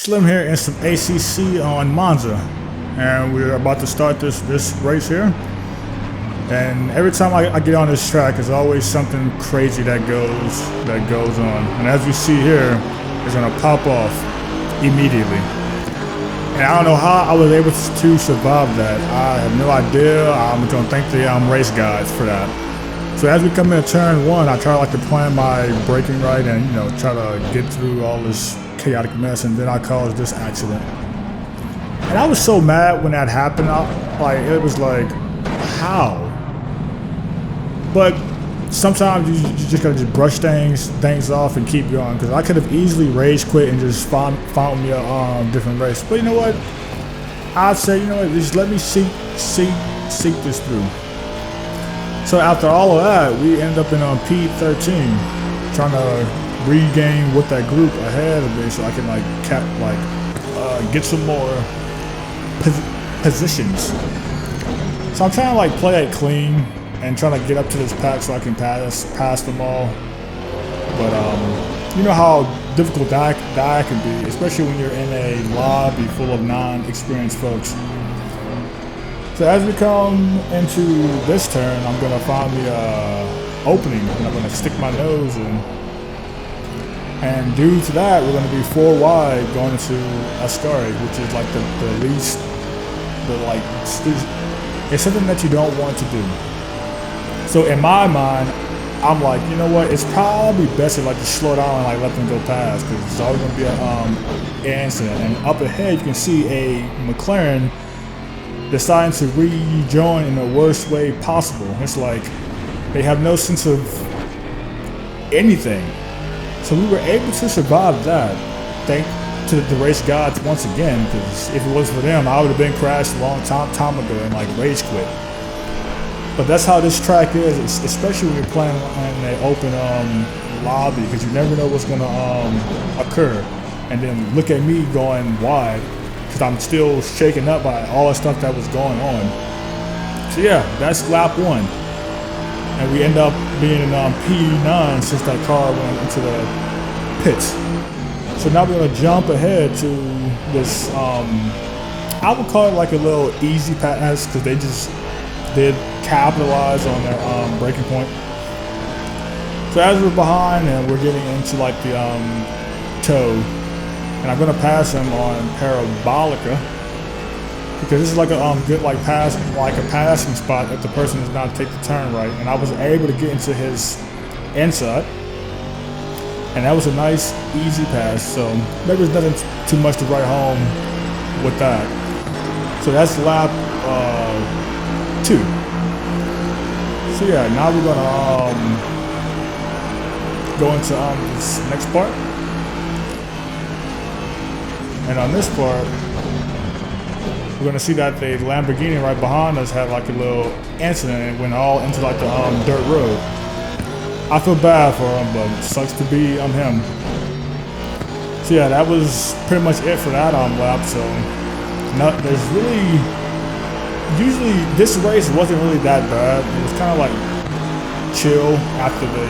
Slim here in some ACC on Monza, and we're about to start this race here. And every time I get on this track, there's always something crazy that goes on. And as you see here, it's gonna pop off immediately. And I don't know how I was able to survive that. I have no idea. I'm gonna thank the race guides for that. So as we come into turn one, I try to plan my braking right and try to get through all this chaotic mess, and then I caused this accident. And I was so mad when that happened. It was like, how? But sometimes you just gotta brush things off and keep going, because I could have easily rage quit and just found me a different race. But you know what? I'd say, just let me seek this through. So after all of that, we end up in P13, trying to regain with that group ahead of me, so I can get some more positions. So I'm trying to play it clean and trying to get up to this pack so I can pass them all. But you know how difficult that can be, especially when you're in a lobby full of non-experienced folks. So as we come into this turn, I'm gonna find the opening, and I'm gonna stick my nose in. And due to that, we're gonna be 4 wide going into Ascari, which is it's something that you don't want to do. So in my mind, I'm like, you know what? It's probably best to just slow down and let them go past, because it's always gonna be an incident. And up ahead, you can see a McLaren deciding to rejoin in the worst way possible. It's like they have no sense of anything. So we were able to survive that, thanks to the race gods once again, because if it was for them, I would have been crashed a long time ago and rage quit. But that's how this track is, especially when you're playing in an open lobby, because you never know what's gonna occur. And then look at me going wide, because I'm still shaken up by all the stuff that was going on. So yeah, that's lap 1. And we end up being in P9 since that car went into the pits. So now we're gonna jump ahead to this, I would call it a little easy pass, because they just did capitalize on their braking point. So as we're behind and we're getting into the toe, and I'm gonna pass him on Parabolica, because this is a good passing spot if the person does not take the turn right. And I was able to get into his inside, and that was a nice easy pass. So there was nothing too much to write home with that. So that's lap 2. So yeah, now we're gonna go into this next part. And on this part, we're gonna see that the Lamborghini right behind us had a little incident and went all into the dirt road. I feel bad for him, but it sucks to be him. So yeah, that was pretty much it for that lap. So there's really, usually this race wasn't really that bad. It was kind of chill after the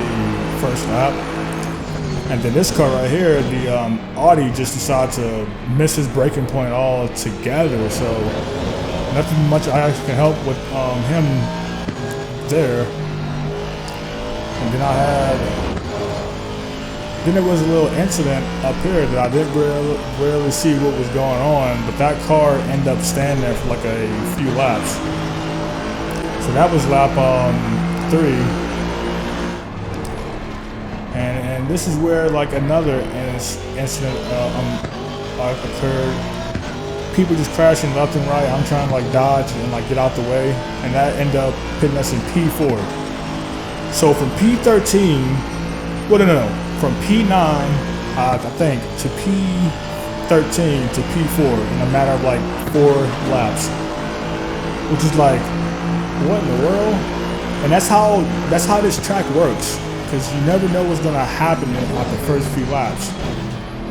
first lap. And then this car right here, the Audi, just decided to miss his braking point altogether. So nothing much I can help with him there. And then there was a little incident up here that I didn't really see what was going on, but that car ended up standing there for a few laps. So that was lap 3. And this is where another incident occurred. People just crashing left and right. I'm trying to dodge and get out the way, and that ended up putting us in P4. So from P13, from P9, I think, to P13 to P4 in a matter of 4 laps, which is what in the world? And that's how this track works. Because you never know what's going to happen in the first few laps.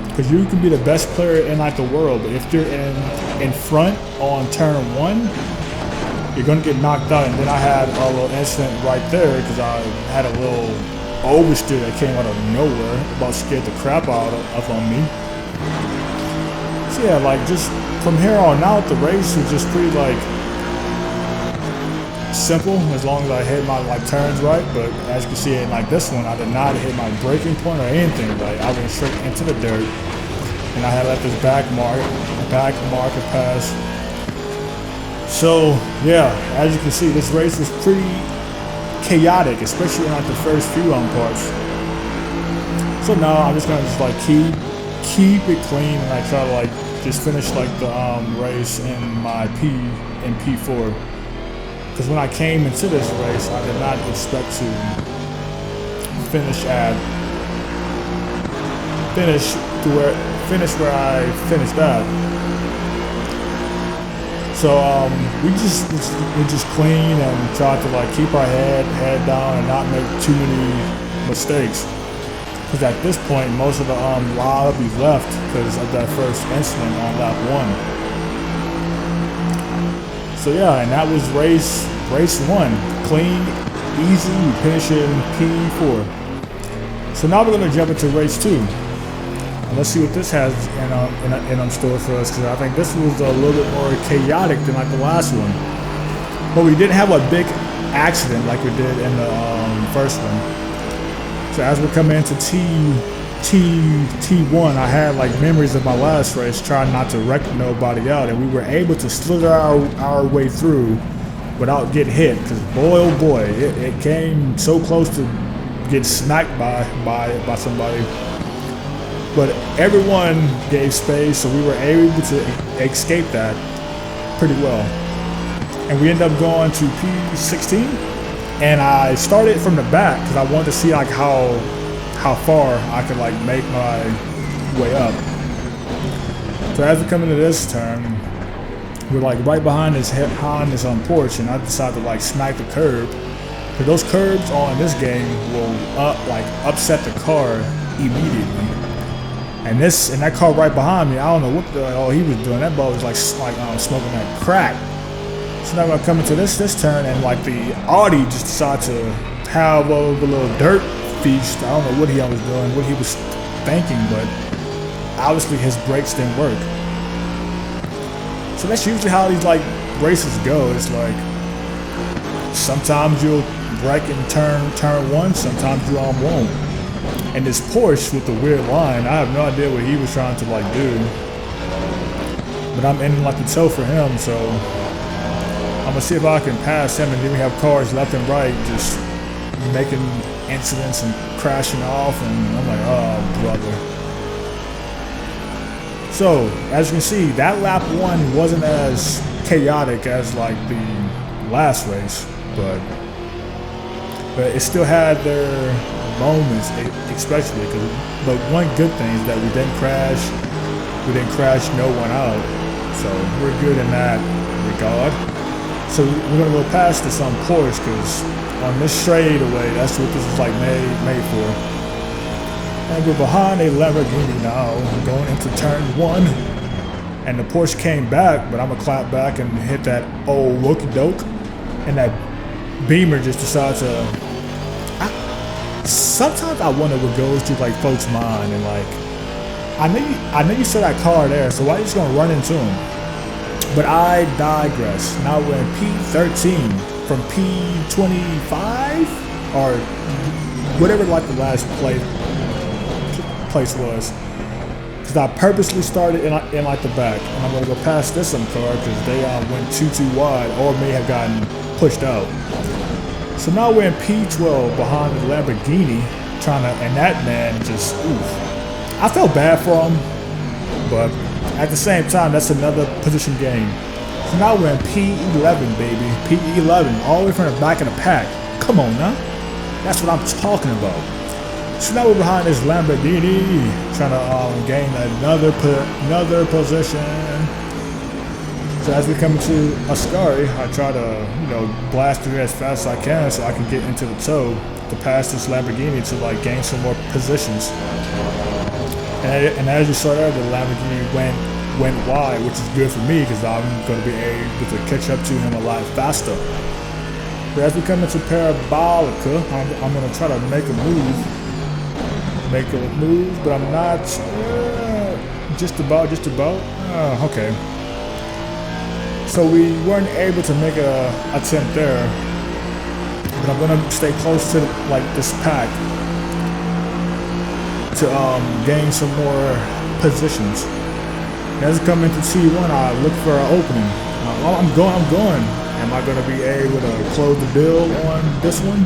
Because you can be the best player in the world, but if you're in front on turn 1, you're going to get knocked out. And then I had a little incident right there, because I had a little oversteer that came out of nowhere, about scared the crap out of me. So yeah, like just from here on out, the race was just pretty like simple as long as I hit my like turns right. But as you can see in like this one, I did not hit my braking point or anything. Like I went straight into the dirt, and I had let this back marker pass. So yeah, as you can see, this race was pretty chaotic, especially in like the first few parts. So now I'm just gonna just like keep it clean, and I try to like just finish like the race in my P4. Because when I came into this race, I did not expect to finish where I finished at. So we just clean and try to like keep our head down and not make too many mistakes. Because at this point, most of the lobby left because of that first incident on lap 1. So yeah, and that was race 1. Clean, easy, we finish it in P4. So now we're gonna jump into race 2. And let's see what this has in store for us, because I think this was a little bit more chaotic than like the last one. But we didn't have a big accident like we did in the first one. So as we're coming into T1, I had like memories of my last race, trying not to wreck nobody out, and we were able to slither our way through without getting hit. Because boy, oh boy, it came so close to get sniped by somebody. But everyone gave space, so we were able to escape that pretty well. And we ended up going to P16. And I started from the back because I wanted to see like how far I could like make my way up. So as we come into this turn, we're like right behind this porch, and I decided to like snipe the curb. Because those curbs on this game will upset the car immediately. And that car right behind me, I don't know what the hell he was doing. That boy was like smoking that crack. So now I'm gonna come into this turn, and like the Audi just decided to have a little dirt feast. I don't know what he was doing, what he was thinking, but obviously his brakes didn't work. So that's usually how these like races go. It's like sometimes you'll brake in turn 1, sometimes you won't. And this Porsche with the weird line, I have no idea what he was trying to like do. But I'm in like the toe for him, so I'm gonna see if I can pass him, and then we have cars left and right just making incidents and crashing off, and I'm like, oh brother. So as you can see, that lap 1 wasn't as chaotic as like the last race, but it still had their moments, especially because. But one good thing is that we didn't crash no one out, so we're good in that regard. So we're gonna go past this on Porsche, because on this straightaway, that's what this is like made for. And we're behind a Lamborghini now, going into turn 1, and the Porsche came back, but I'm gonna clap back and hit that old wokey doke, and that Beamer just decides to. Sometimes I wonder what goes through like folks' mind, and like I know you saw that car there, so why are you just gonna run into him? But I digress. Now we're in P13 from P25 or whatever like the last place was. Because I purposely started in like the back, and I'm gonna go past this car because they went too wide or may have gotten pushed out. So now we're in P12 behind the Lamborghini, and that man just, oof. I felt bad for him, but at the same time, that's another position game. So now we're in P11, baby. P11, all the way from the back of the pack. Come on now. That's what I'm talking about. So now we're behind this Lamborghini, trying to gain another position. So as we come to Ascari, I try to, blast through as fast as I can so I can get into the toe to pass this Lamborghini to like gain some more positions. And as you saw there, the Lamborghini went wide, which is good for me because I'm going to be able to catch up to him a lot faster. But as we come into Parabolica, I'm going to try to make a move, but I'm not just about. Okay. So we weren't able to make a attempt there, but I'm gonna stay close to like this pack to gain some more positions. As I come into T1, I look for an opening. I'm going. Am I gonna be able to close the deal on this one?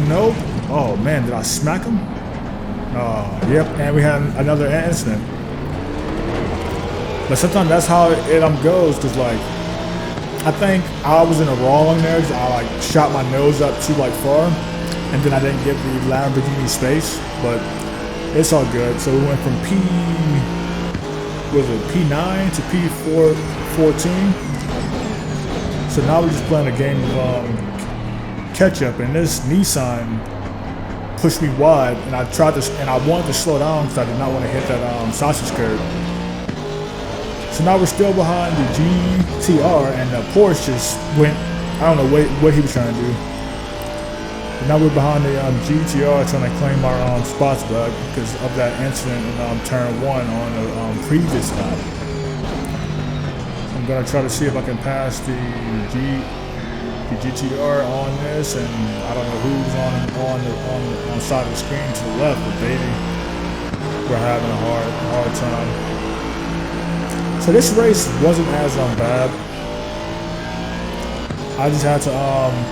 Nope. Oh man, did I smack him? Yep, and we had another incident. But sometimes that's how it goes, cause like, I think I was in a wrong there, cause I like shot my nose up too like far, and then I didn't give the Lamborghini space, but it's all good. So we went from P9 to P14. So now we're just playing a game of catch up, and this Nissan pushed me wide, and I wanted to slow down because I did not want to hit that sausage curb. So now we're still behind the GTR, and the Porsche just went, I don't know what he was trying to do. But now we're behind the GTR trying to claim our spots back because of that incident in turn 1 on the previous lap. I'm gonna try to see if I can pass the GTR on this, and I don't know who's on the side of the screen to the left, but baby, we're having a hard time. So this race wasn't as bad. I just had to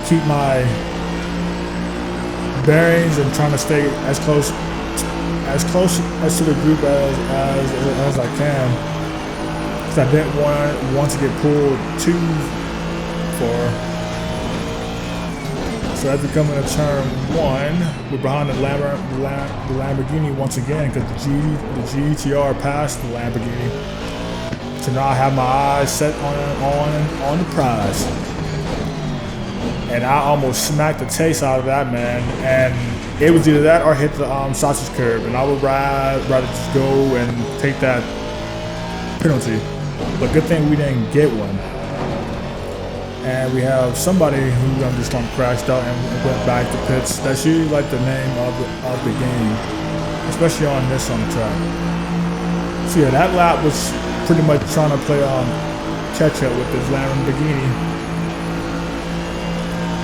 keep my bearings and trying to stay as close as to the group as I can, because I didn't want to get pulled too far. So as we come into turn 1, we're behind the Lamborghini once again, because the GTR passed the Lamborghini. So now I have my eyes set on the prize. And I almost smacked the taste out of that, man. And it was either that or hit the sausage curb. And I would rather just go and take that penalty. But good thing we didn't get one. And we have somebody who just crashed out and went back to pits. That's usually like the name of the game, especially on this track. So yeah, that lap was pretty much trying to play catch up with this Lamborghini.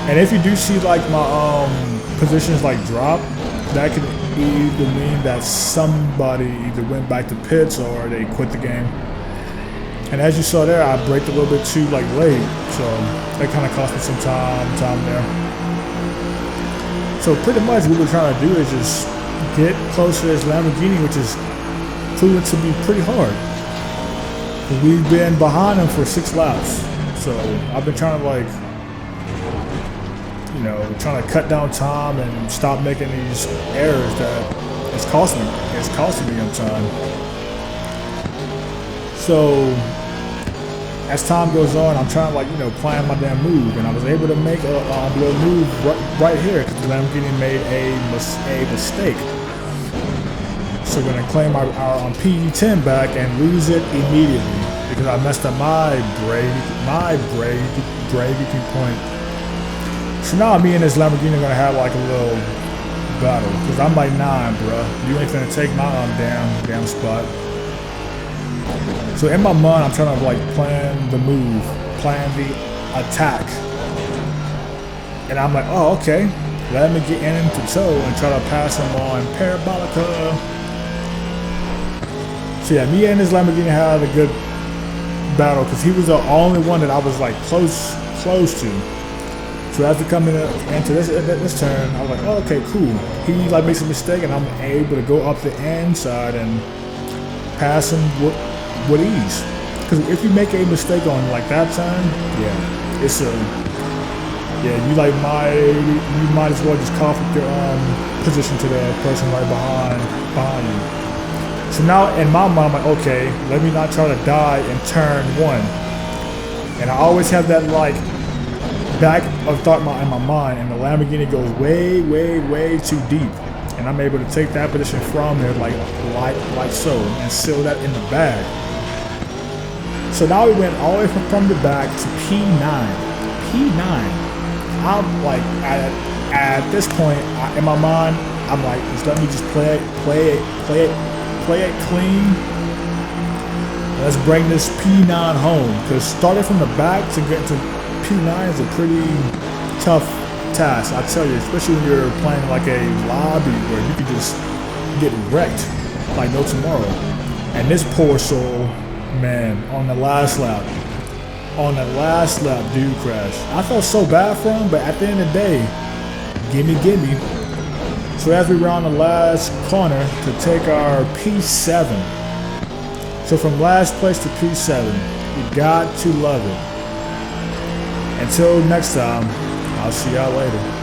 And if you do see like my positions like drop, that could either mean that somebody either went back to pits or they quit the game. And as you saw there, I braked a little bit too late, so that kind of cost me some time there. So pretty much what we're trying to do is just get close to this Lamborghini, which is proven to be pretty hard. We've been behind them for 6 laps, so I've been trying to trying to cut down time and stop making these errors that it's costing me on time. So as time goes on, I'm trying to plan my damn move, and I was able to make a little move right here because the Lamborghini made a mistake. So we're gonna claim our P10 back and lose it immediately because I messed up my braking point. So now me and this Lamborghini are gonna have like a little battle because I'm like, nah, bruh, you ain't gonna take my damn spot. So in my mind, I'm trying to plan the move, plan the attack, and I'm like, oh, okay, let me get into tow and try to pass him on Parabolica. So yeah, me and this Lamborghini had a good battle because he was the only one that I was like close to. So as we come into this turn, I was like, oh, okay, cool. He makes a mistake, and I'm able to go up the inside and pass him with ease. Because if you make a mistake on that turn, yeah, it's you might as well just conflict your position to the person right behind you. So now in my mind, I'm like, okay, let me not try to die in turn 1. And I always have that back of thought in my mind, and the Lamborghini goes way too deep, and I'm able to take that position from there like so, and seal that in the bag. So now we went all the way from the back to P9. I'm like, at this point, in my mind, I'm like, just let me just play play it clean. Let's bring this P9 home, because starting from the back to get to P9 is a pretty tough task, I tell you, especially when you're playing like a lobby where you can just get wrecked like no tomorrow. And this poor soul, man, on the last lap, dude crashed. I felt so bad for him, but at the end of the day, gimme. So as we round the last corner to take our P7. So from last place to P7, you got to love it. Until next time, I'll see y'all later.